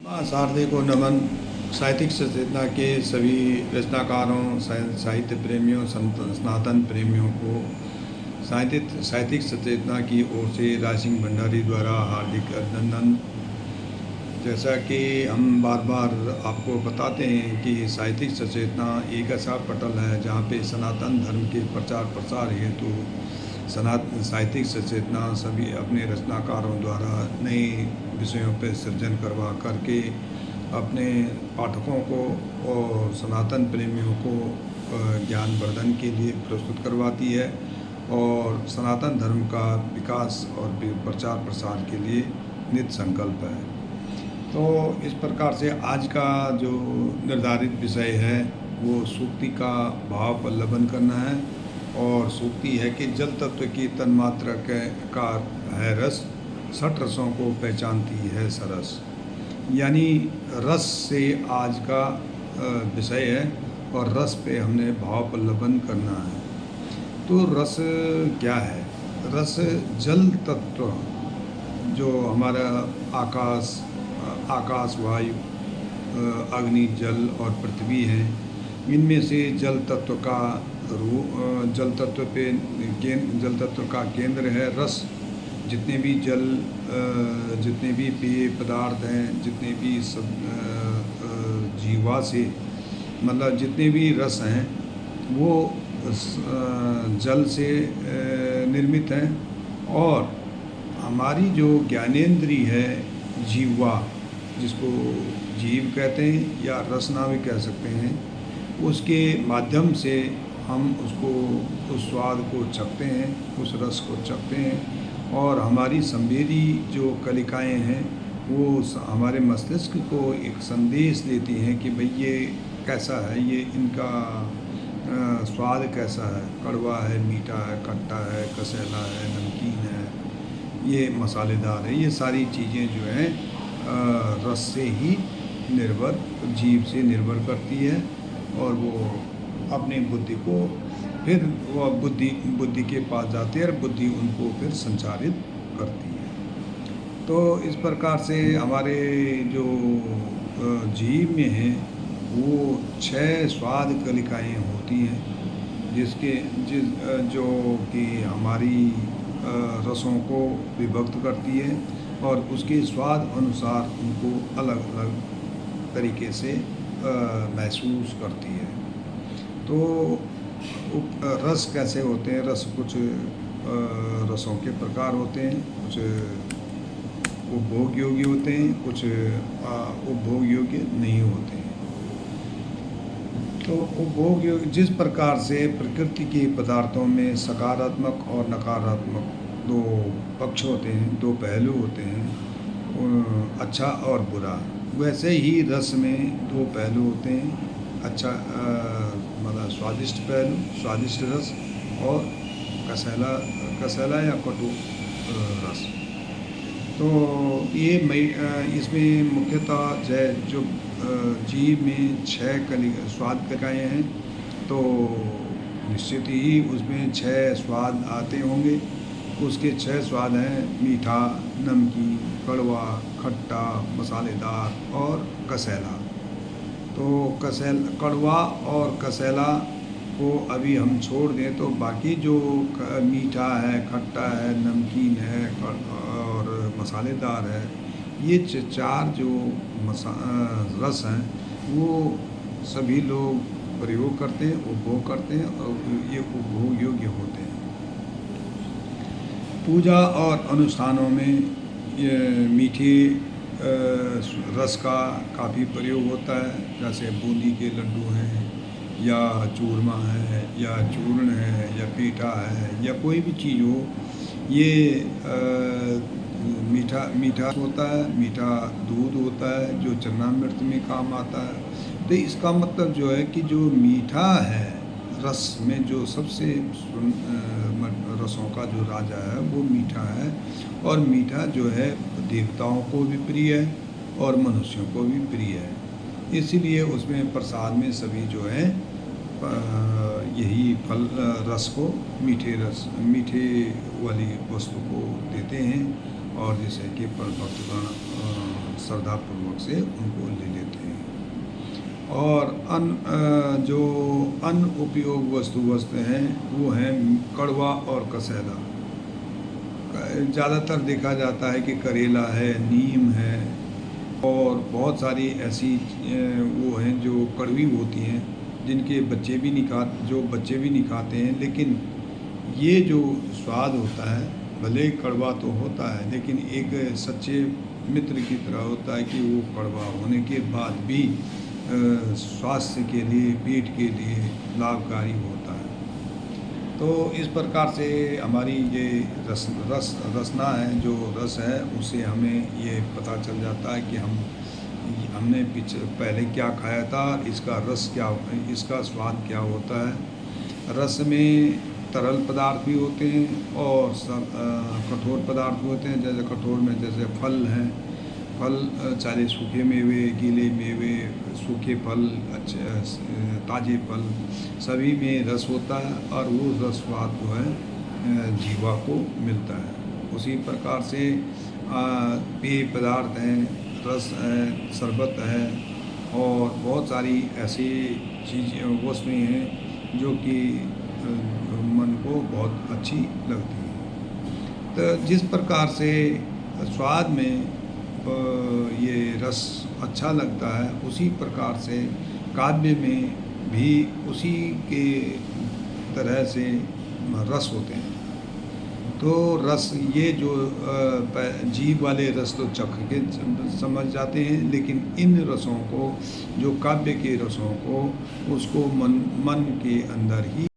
शारदे को नमन। साहित्यिक सचेतना के सभी रचनाकारों, साहित्य प्रेमियों, सनातन प्रेमियों को साहित्यिक सचेतना की ओर से राय सिंह भंडारी द्वारा हार्दिक अभिनंदन। जैसा कि हम बार बार आपको बताते हैं कि साहित्यिक सचेतना एक ऐसा पटल है जहाँ पे सनातन धर्म के प्रचार प्रसार हेतु साहित्यिक सचेतना सभी अपने रचनाकारों द्वारा नए विषयों पर सृजन करवा करके अपने पाठकों को और सनातन प्रेमियों को ज्ञानवर्धन के लिए प्रस्तुत करवाती है और सनातन धर्म का विकास और प्रचार प्रसार के लिए नित संकल्प है। तो इस प्रकार से आज का जो निर्धारित विषय है वो सूक्ति का भाव पल्लवन करना है। और सूक्ति है कि जल तत्व की तन्मात्रा का है रस, 60 रसों को पहचानती है सरस। यानी रस से आज का विषय है और रस पे हमने भाव पल्लवन करना है। तो रस क्या है? रस जल तत्व जो हमारा आकाश, वायु, अग्नि, जल और पृथ्वी है, इनमें से जल तत्व का केंद्र है रस। जितने भी पेय पदार्थ हैं, जितने भी जीवा से मतलब जितने भी रस हैं वो जल से निर्मित हैं। और हमारी जो ज्ञानेंद्री है जीवा, जिसको जीव कहते हैं या रसना भी कह सकते हैं, उसके माध्यम से हम उस स्वाद को चखते हैं, उस रस को चखते हैं। और हमारी संवेदी जो कलिकाएं हैं वो हमारे मस्तिष्क को एक संदेश देती हैं कि भाई ये कैसा है, ये इनका स्वाद कैसा है, कड़वा है, मीठा है, खट्टा है, कसैला है, नमकीन है, ये मसालेदार है। ये सारी चीज़ें जो हैं रस से ही जीव से निर्भर करती है और वो अपनी बुद्धि को फिर वो बुद्धि के पास जाते हैं और बुद्धि उनको फिर संचारित करती है। तो इस प्रकार से हमारे जो जीव में है वो 6 स्वाद कलिकाएं होती हैं जो कि हमारी रसों को विभक्त करती है और उसके स्वाद अनुसार उनको अलग अलग तरीके से महसूस करती है। तो रस कैसे होते हैं? रस कुछ रसों के प्रकार होते हैं, कुछ उपभोग योग्य होते हैं, कुछ उपभोग योग्य नहीं होते हैं। तो उपभोग योग्य जिस प्रकार से प्रकृति के पदार्थों में सकारात्मक और नकारात्मक 2 पक्ष होते हैं, 2 पहलू होते हैं, अच्छा और बुरा, वैसे ही रस में 2 पहलू होते हैं, अच्छा मतलब स्वादिष्ट पहलू, स्वादिष्ट रस, और कसैला या कटु रस। तो ये इसमें मुख्यतः जो जीव में 6 स्वाद कलिकाएँ हैं, तो निश्चित ही उसमें 6 स्वाद आते होंगे। उसके 6 स्वाद हैं मीठा, नमकीन, कड़वा, खट्टा, मसालेदार और कसैला। तो कड़वा और कसैला को अभी हम छोड़ दें तो बाकी जो मीठा है, खट्टा है, नमकीन है और मसालेदार है, ये 4 जो रस हैं वो सभी लोग प्रयोग करते हैं, उपभोग करते हैं और ये उपभोग योग्य होते हैं। पूजा और अनुष्ठानों में ये मीठे रस का काफ़ी प्रयोग होता है, जैसे बूंदी के लड्डू हैं या चूरमा है या चूर्ण है या पेठा है या कोई भी चीज़ हो, ये मीठा होता है, मीठा दूध होता है जो चरणामृत में काम आता है। तो इसका मतलब जो है कि जो मीठा है रस में, जो सबसे रसों का जो राजा है वो मीठा है। और मीठा जो है देवताओं को भी प्रिय है और मनुष्यों को भी प्रिय है, इसीलिए उसमें प्रसाद में सभी जो है यही फल रस को मीठे वाली वस्तु को देते हैं। और जैसे कि भक्तगण श्रद्धापूर्वक से उनको ले लेते हैं। और जो अन्न उपयोग वस्तु हैं वो हैं कड़वा और कसैला। ज़्यादातर देखा जाता है कि करेला है, नीम है और बहुत सारी ऐसी वो हैं जो कड़वी होती हैं, जिनके बच्चे भी नहीं खाते हैं, लेकिन ये जो स्वाद होता है भले ही कड़वा तो होता है, लेकिन एक सच्चे मित्र की तरह होता है कि वो कड़वा होने के बाद भी स्वास्थ्य के लिए, पेट के लिए लाभकारी होता है। तो इस प्रकार से हमारी ये रसना है, जो रस है, उससे हमें ये पता चल जाता है कि हमने पहले क्या खाया था, इसका स्वाद क्या होता है। रस में तरल पदार्थ भी होते हैं और कठोर पदार्थ होते हैं। जैसे कठोर में जैसे फल हैं, चाहे सूखे मेवे, गीले मेवे, सूखे फल, ताज़े फल, सभी में रस होता है और वो रस स्वाद जो है जीवा को मिलता है। उसी प्रकार से पेय पदार्थ हैं, रस है, शरबत है और बहुत सारी ऐसी वस्तुएं हैं जो कि मन को बहुत अच्छी लगती हैं। तो जिस प्रकार से स्वाद में ये रस अच्छा लगता है, उसी प्रकार से काव्य में भी उसी के तरह से रस होते हैं। तो रस ये जो जीभ वाले रस तो चख के समझ जाते हैं, लेकिन इन रसों को, जो काव्य के रसों को, उसको मन के अंदर ही